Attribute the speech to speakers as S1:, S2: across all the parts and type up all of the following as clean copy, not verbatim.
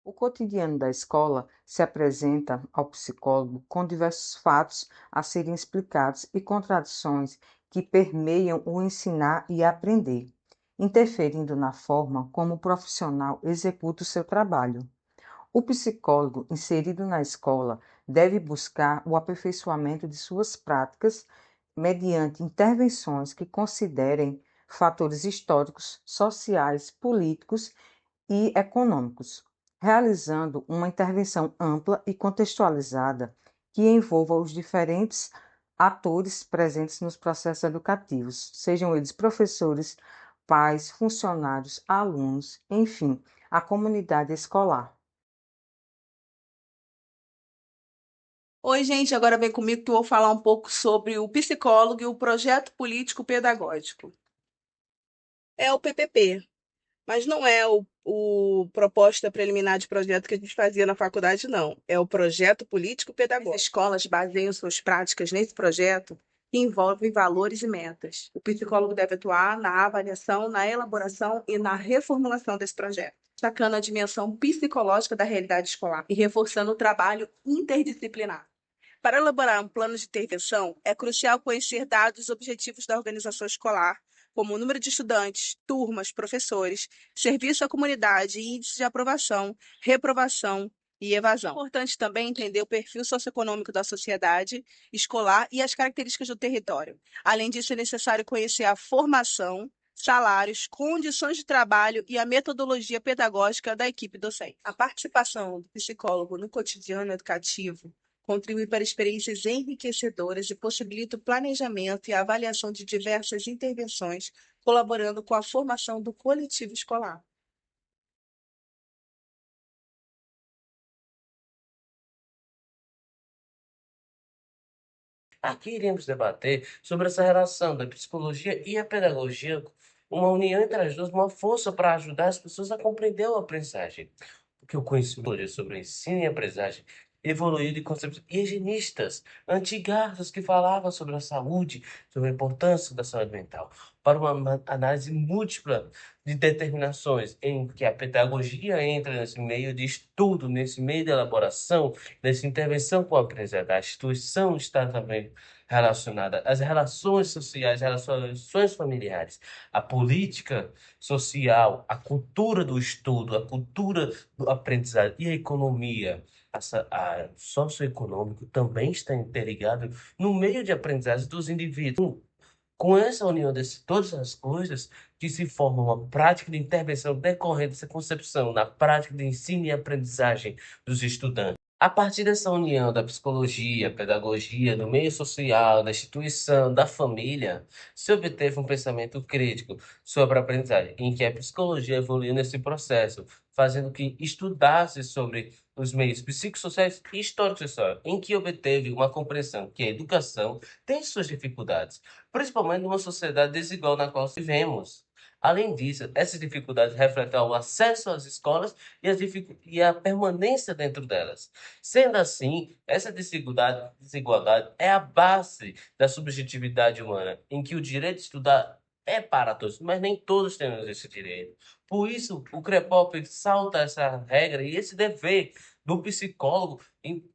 S1: O cotidiano da escola se apresenta ao psicólogo com diversos fatos a serem explicados e contradições que permeiam o ensinar e aprender, interferindo na forma como o profissional executa o seu trabalho. O psicólogo inserido na escola deve buscar o aperfeiçoamento de suas práticas mediante intervenções que considerem fatores históricos, sociais, políticos e econômicos, realizando uma intervenção ampla e contextualizada que envolva os diferentes atores presentes nos processos educativos, sejam eles professores, pais, funcionários, alunos, enfim, a comunidade escolar.
S2: Oi, gente, agora vem comigo que eu vou falar um pouco sobre o psicólogo e o projeto político pedagógico. É o PPP, mas não é o proposta preliminar de projeto que a gente fazia na faculdade, não. É o projeto político pedagógico. As escolas baseiam suas práticas nesse projeto que envolve valores e metas. O psicólogo deve atuar na avaliação, na elaboração e na reformulação desse projeto, destacando a dimensão psicológica da realidade escolar e reforçando o trabalho interdisciplinar. Para elaborar um plano de intervenção, é crucial conhecer dados objetivos da organização escolar, como o número de estudantes, turmas, professores, serviço à comunidade, índice de aprovação, reprovação e evasão. É importante também entender o perfil socioeconômico da sociedade escolar e as características do território. Além disso, é necessário conhecer a formação, salários, condições de trabalho e a metodologia pedagógica da equipe docente. A participação do psicólogo no cotidiano educativo contribui para experiências enriquecedoras e possibilita o planejamento e a avaliação de diversas intervenções, colaborando com a formação do coletivo escolar.
S3: Aqui iremos debater sobre essa relação da psicologia e a pedagogia, uma união entre as duas, uma força para ajudar as pessoas a compreender a aprendizagem. Porque o conhecimento sobre o ensino e a aprendizagem evoluiu de conceitos higienistas, antigas, que falavam sobre a saúde, sobre a importância da saúde mental, para uma análise múltipla de determinações, em que a pedagogia entra nesse meio de estudo, nesse meio de elaboração, nessa intervenção com a aprendizagem. A instituição está também relacionada às relações sociais, às relações familiares, a política social, a cultura do estudo, a cultura do aprendizado e a economia. A socioeconômico também está interligado no meio de aprendizagem dos indivíduos. Com essa união de todas as coisas, que se forma uma prática de intervenção decorrente dessa concepção na prática de ensino e aprendizagem dos estudantes. A partir dessa união da psicologia, pedagogia, do meio social, da instituição, da família, se obteve um pensamento crítico sobre a aprendizagem, em que a psicologia evoluiu nesse processo, fazendo que estudasse sobre os meios psicossociais e históricos, em que obteve uma compreensão que a educação tem suas dificuldades, principalmente numa sociedade desigual na qual vivemos. Além disso, essas dificuldades refletem o acesso às escolas e a permanência dentro delas. Sendo assim, essa desigualdade é a base da subjetividade humana, em que o direito de estudar é para todos, mas nem todos temos esse direito. Por isso, o CREPOP salta essa regra e esse dever do psicólogo em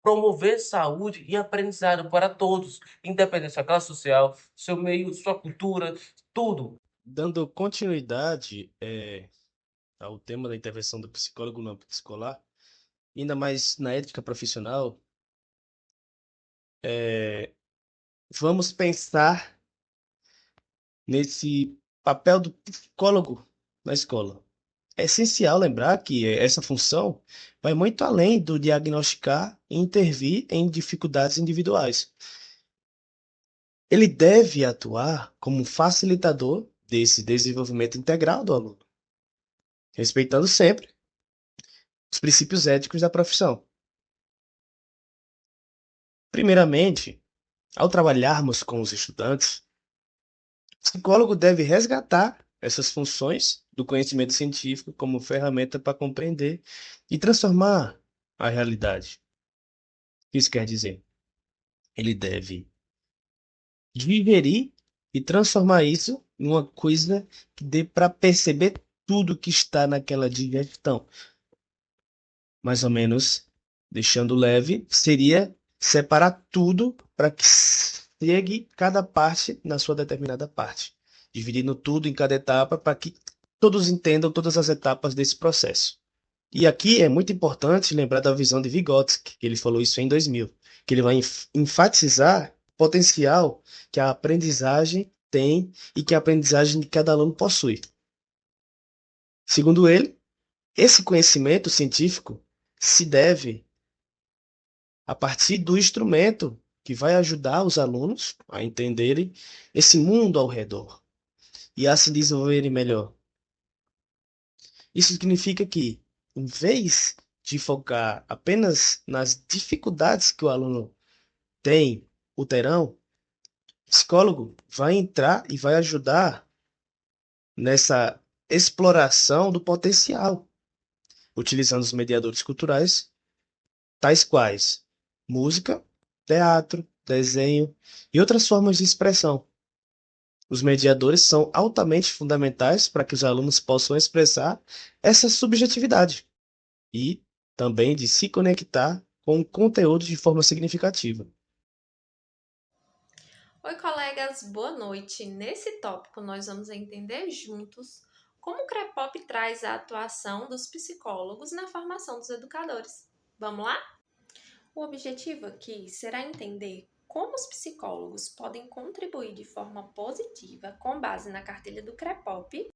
S3: promover saúde e aprendizado para todos, independente da sua classe social, seu meio, sua cultura, tudo.
S4: Dando continuidade ao tema da intervenção do psicólogo no âmbito escolar, ainda mais na ética profissional, vamos pensar nesse papel do psicólogo na escola. É essencial lembrar que essa função vai muito além do diagnosticar e intervir em dificuldades individuais. Ele deve atuar como facilitador desse desenvolvimento integral do aluno, respeitando sempre os princípios éticos da profissão. Primeiramente, ao trabalharmos com os estudantes, o psicólogo deve resgatar essas funções do conhecimento científico como ferramenta para compreender e transformar a realidade. Isso quer dizer, ele deve digerir e transformar isso em uma coisa que dê para perceber tudo que está naquela digestão. mais ou menos, deixando leve, seria separar tudo para que chegue cada parte na sua determinada parte, dividindo tudo em cada etapa para que todos entendam todas as etapas desse processo. E aqui é muito importante lembrar da visão de Vygotsky, que ele falou isso em 2000, que ele vai enfatizar o potencial que a aprendizagem tem e que a aprendizagem de cada aluno possui. Segundo ele, esse conhecimento científico se deve a partir do instrumento que vai ajudar os alunos a entenderem esse mundo ao redor e a se desenvolverem melhor. Isso significa que, em vez de focar apenas nas dificuldades que o aluno tem ou terão, o psicólogo vai entrar e vai ajudar nessa exploração do potencial, utilizando os mediadores culturais, tais quais música, teatro, desenho e outras formas de expressão. Os mediadores são altamente fundamentais para que os alunos possam expressar essa subjetividade e também de se conectar com o conteúdo de forma significativa.
S5: Oi, colegas, boa noite. Nesse tópico, nós vamos entender juntos como o CREPOP traz a atuação dos psicólogos na formação dos educadores. Vamos lá? O objetivo aqui será entender como os psicólogos podem contribuir de forma positiva, com base na cartilha do CREPOP,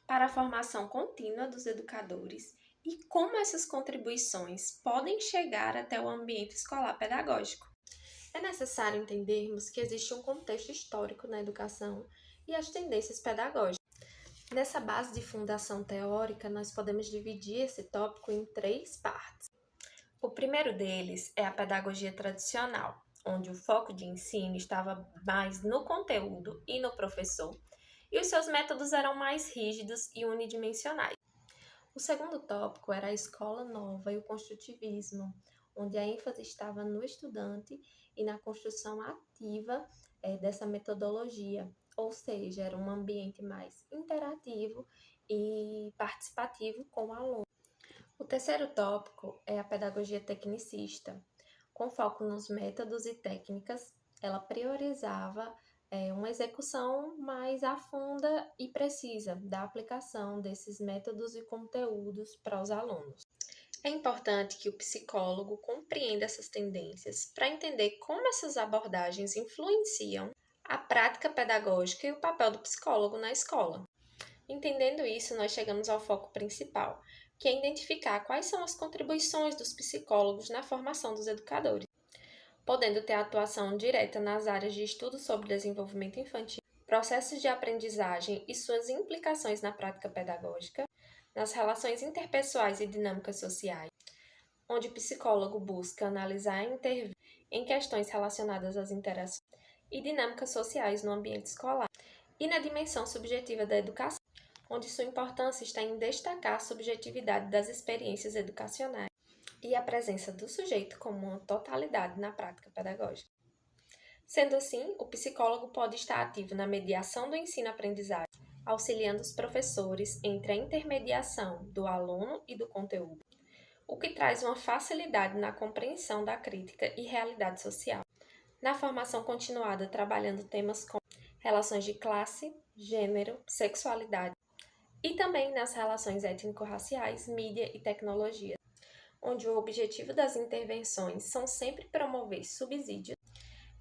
S5: para a formação contínua dos educadores e como essas contribuições podem chegar até o ambiente escolar pedagógico. É necessário entendermos que existe um contexto histórico na educação e as tendências pedagógicas. Nessa base de fundação teórica, nós podemos dividir esse tópico em 3 partes. O primeiro deles é a pedagogia tradicional, onde o foco de ensino estava mais no conteúdo e no professor, e os seus métodos eram mais rígidos e unidimensionais. O segundo tópico era a escola nova e o construtivismo, onde a ênfase estava no estudante e na construção ativa dessa metodologia, ou seja, era um ambiente mais interativo e participativo com o aluno. O terceiro tópico é a pedagogia tecnicista. Com foco nos métodos e técnicas, ela priorizava uma execução mais afunda e precisa da aplicação desses métodos e conteúdos para os alunos. É importante que o psicólogo compreenda essas tendências para entender como essas abordagens influenciam a prática pedagógica e o papel do psicólogo na escola. Entendendo isso, nós chegamos ao foco principal, que é identificar quais são as contribuições dos psicólogos na formação dos educadores, podendo ter atuação direta nas áreas de estudo sobre desenvolvimento infantil, processos de aprendizagem e suas implicações na prática pedagógica, nas relações interpessoais e dinâmicas sociais, onde o psicólogo busca analisar e intervir em questões relacionadas às interações e dinâmicas sociais no ambiente escolar, e na dimensão subjetiva da educação, onde sua importância está em destacar a subjetividade das experiências educacionais e a presença do sujeito como uma totalidade na prática pedagógica. Sendo assim, o psicólogo pode estar ativo na mediação do ensino-aprendizagem, auxiliando os professores entre a intermediação do aluno e do conteúdo, o que traz uma facilidade na compreensão da crítica e realidade social. Na formação continuada, trabalhando temas como relações de classe, gênero, sexualidade, e também nas relações étnico-raciais, mídia e tecnologia, onde o objetivo das intervenções são sempre promover subsídios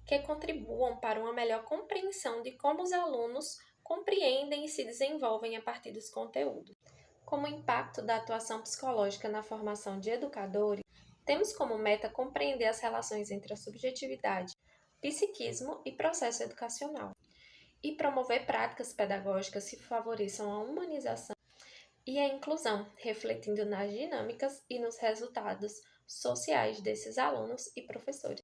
S5: que contribuam para uma melhor compreensão de como os alunos compreendem e se desenvolvem a partir dos conteúdos. Como impacto da atuação psicológica na formação de educadores, temos como meta compreender as relações entre a subjetividade, psiquismo e processo educacional, e promover práticas pedagógicas que favoreçam a humanização e a inclusão, refletindo nas dinâmicas e nos resultados sociais desses alunos e professores.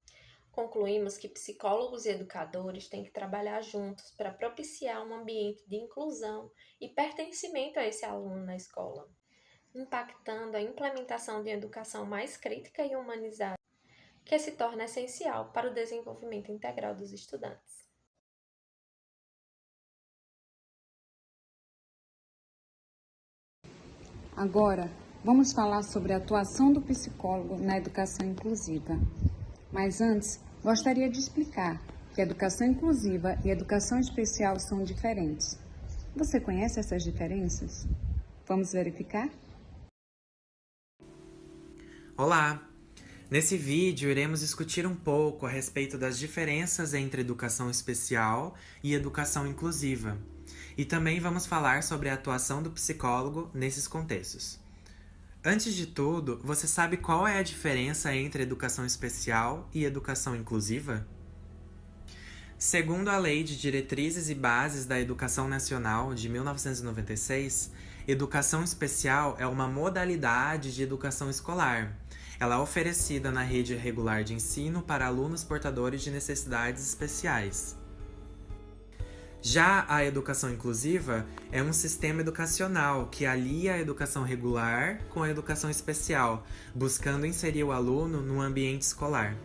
S5: Concluímos que psicólogos e educadores têm que trabalhar juntos para propiciar um ambiente de inclusão e pertencimento a esse aluno na escola, impactando a implementação de uma educação mais crítica e humanizada, que se torna essencial para o desenvolvimento integral dos estudantes.
S6: Agora, vamos falar sobre a atuação do psicólogo na educação inclusiva. Mas antes, gostaria de explicar que educação inclusiva e educação especial são diferentes. Você conhece essas diferenças? Vamos verificar?
S7: Olá! Nesse vídeo, iremos discutir um pouco a respeito das diferenças entre educação especial e educação inclusiva. E também vamos falar sobre a atuação do psicólogo nesses contextos. Antes de tudo, você sabe qual é a diferença entre educação especial e educação inclusiva? Segundo a Lei de Diretrizes e Bases da Educação Nacional de 1996, educação especial é uma modalidade de educação escolar. Ela é oferecida na rede regular de ensino para alunos portadores de necessidades especiais. Já a educação inclusiva é um sistema educacional que alia a educação regular com a educação especial, buscando inserir o aluno no ambiente escolar.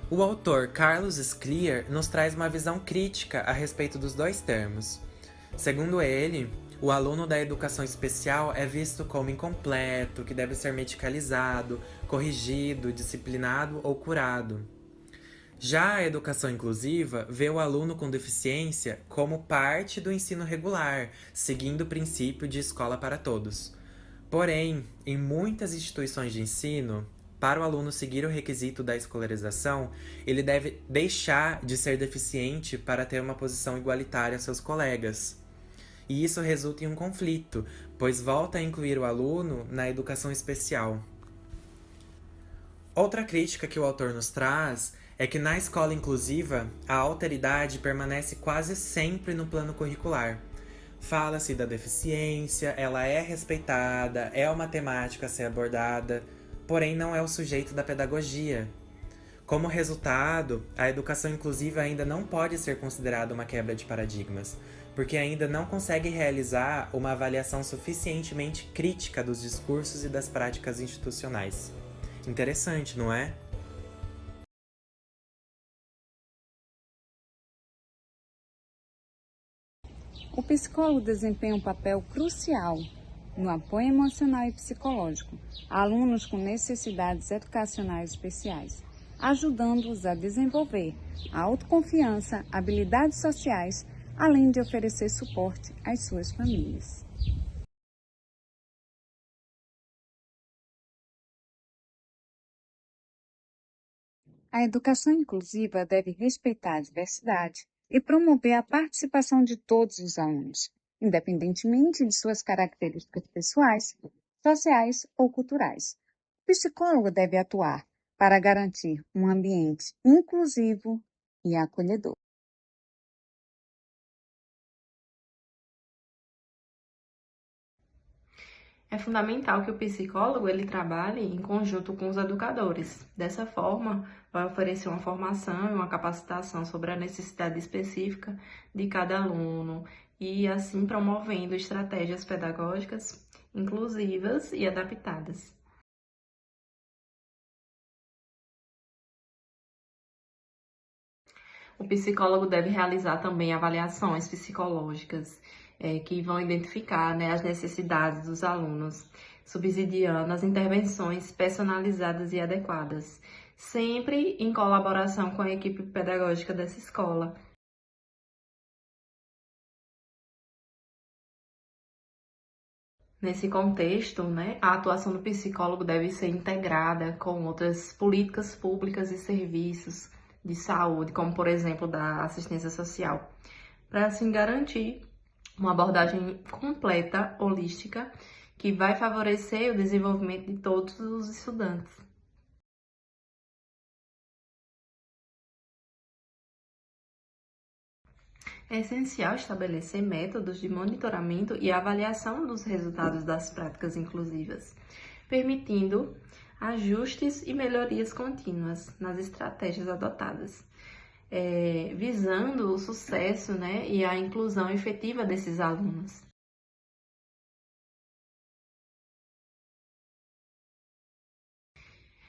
S7: O autor Carlos Scliar nos traz uma visão crítica a respeito dos dois termos. Segundo ele, o aluno da educação especial é visto como incompleto, que deve ser medicalizado, corrigido, disciplinado ou curado. Já a educação inclusiva vê o aluno com deficiência como parte do ensino regular, seguindo o princípio de escola para todos. Porém, em muitas instituições de ensino, para o aluno seguir o requisito da escolarização, ele deve deixar de ser deficiente para ter uma posição igualitária a seus colegas. E isso resulta em um conflito, pois volta a incluir o aluno na educação especial. Outra crítica que o autor nos traz é que na escola inclusiva, a alteridade permanece quase sempre no plano curricular. Fala-se da deficiência, ela é respeitada, é uma temática a ser abordada, porém não é o sujeito da pedagogia. Como resultado, a educação inclusiva ainda não pode ser considerada uma quebra de paradigmas, porque ainda não consegue realizar uma avaliação suficientemente crítica dos discursos e das práticas institucionais. Interessante, não é?
S6: O psicólogo desempenha um papel crucial no apoio emocional e psicológico a alunos com necessidades educacionais especiais, ajudando-os a desenvolver a autoconfiança, habilidades sociais, além de oferecer suporte às suas famílias. A educação inclusiva deve respeitar a diversidade e promover a participação de todos os alunos, independentemente de suas características pessoais, sociais ou culturais. O psicólogo deve atuar para garantir um ambiente inclusivo e acolhedor.
S5: É fundamental que o psicólogo ele trabalhe em conjunto com os educadores. Dessa forma, vai oferecer uma formação e uma capacitação sobre a necessidade específica de cada aluno e assim promovendo estratégias pedagógicas inclusivas e adaptadas. O psicólogo deve realizar também avaliações psicológicas que vão identificar, né, as necessidades dos alunos, subsidiando as intervenções personalizadas e adequadas, sempre em colaboração com a equipe pedagógica dessa escola. Nesse contexto, né, a atuação do psicólogo deve ser integrada com outras políticas públicas e serviços de saúde, como por exemplo da assistência social, para assim garantir uma abordagem completa, holística, que vai favorecer o desenvolvimento de todos os estudantes. É essencial estabelecer métodos de monitoramento e avaliação dos resultados das práticas inclusivas, permitindo ajustes e melhorias contínuas nas estratégias adotadas, visando o sucesso, né, e a inclusão efetiva desses alunos.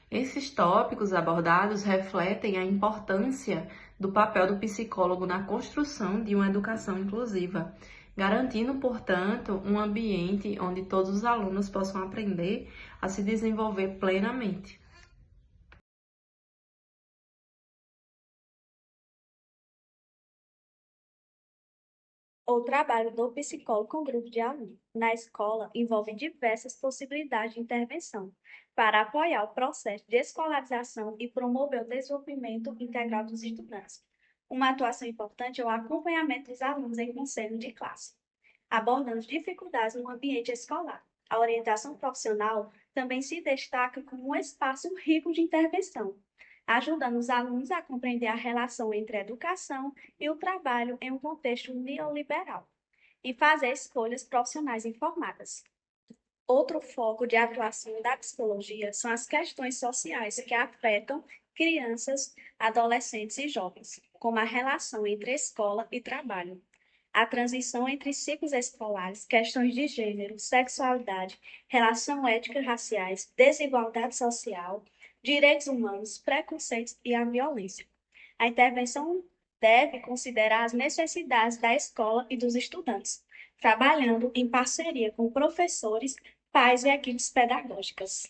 S5: Esses tópicos abordados refletem a importância do papel do psicólogo na construção de uma educação inclusiva,
S8: garantindo, portanto, um ambiente onde todos os alunos possam aprender a se desenvolver plenamente.
S9: O trabalho do psicólogo com grupo de alunos na escola envolve diversas possibilidades de intervenção para apoiar o processo de escolarização e promover o desenvolvimento integral dos estudantes. Uma atuação importante é o acompanhamento dos alunos em conselho de classe, abordando dificuldades no ambiente escolar. A orientação profissional também se destaca como um espaço rico de intervenção, ajudando os alunos a compreender a relação entre a educação e o trabalho em um contexto neoliberal e fazer escolhas profissionais informadas. Outro foco de atuação da psicologia são as questões sociais que afetam crianças, adolescentes e jovens, como a relação entre escola e trabalho, a transição entre ciclos escolares, questões de gênero, sexualidade, relação étnico-raciais, desigualdade social, direitos humanos, preconceitos e a violência. A intervenção deve considerar as necessidades da escola e dos estudantes, trabalhando em parceria com professores, pais e equipes pedagógicas.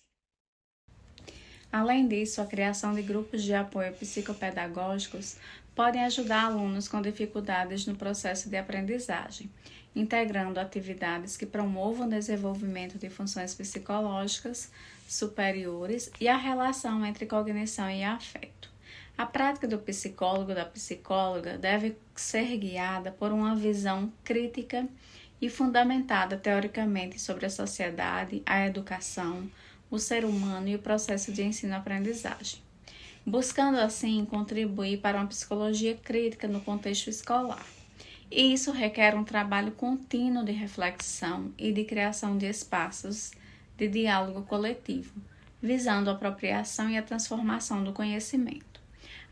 S10: Além disso, a criação de grupos de apoio psicopedagógicos podem ajudar alunos com dificuldades no processo de aprendizagem, integrando atividades que promovam o desenvolvimento de funções psicológicas superiores e a relação entre cognição e afeto. A prática do psicólogo ou da psicóloga deve ser guiada por uma visão crítica e fundamentada teoricamente sobre a sociedade, a educação, o ser humano e o processo de ensino-aprendizagem, buscando assim contribuir para uma psicologia crítica no contexto escolar. E isso requer um trabalho contínuo de reflexão e de criação de espaços de diálogo coletivo, visando a apropriação e a transformação do conhecimento.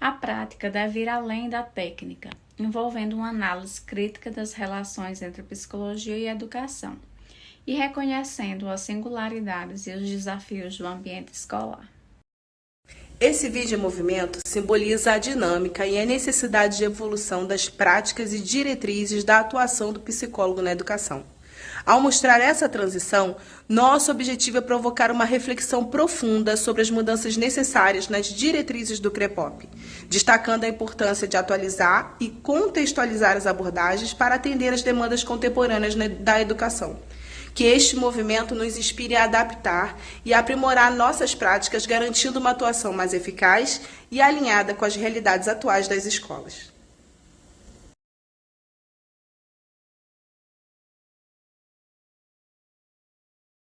S10: A prática deve ir além da técnica, envolvendo uma análise crítica das relações entre psicologia e educação, e reconhecendo as singularidades e os desafios do ambiente escolar.
S2: Esse vídeo em movimento simboliza a dinâmica e a necessidade de evolução das práticas e diretrizes da atuação do psicólogo na educação. Ao mostrar essa transição, nosso objetivo é provocar uma reflexão profunda sobre as mudanças necessárias nas diretrizes do CREPOP, destacando a importância de atualizar e contextualizar as abordagens para atender às demandas contemporâneas da educação. Que este movimento nos inspire a adaptar e aprimorar nossas práticas, garantindo uma atuação mais eficaz e alinhada com as realidades atuais das escolas.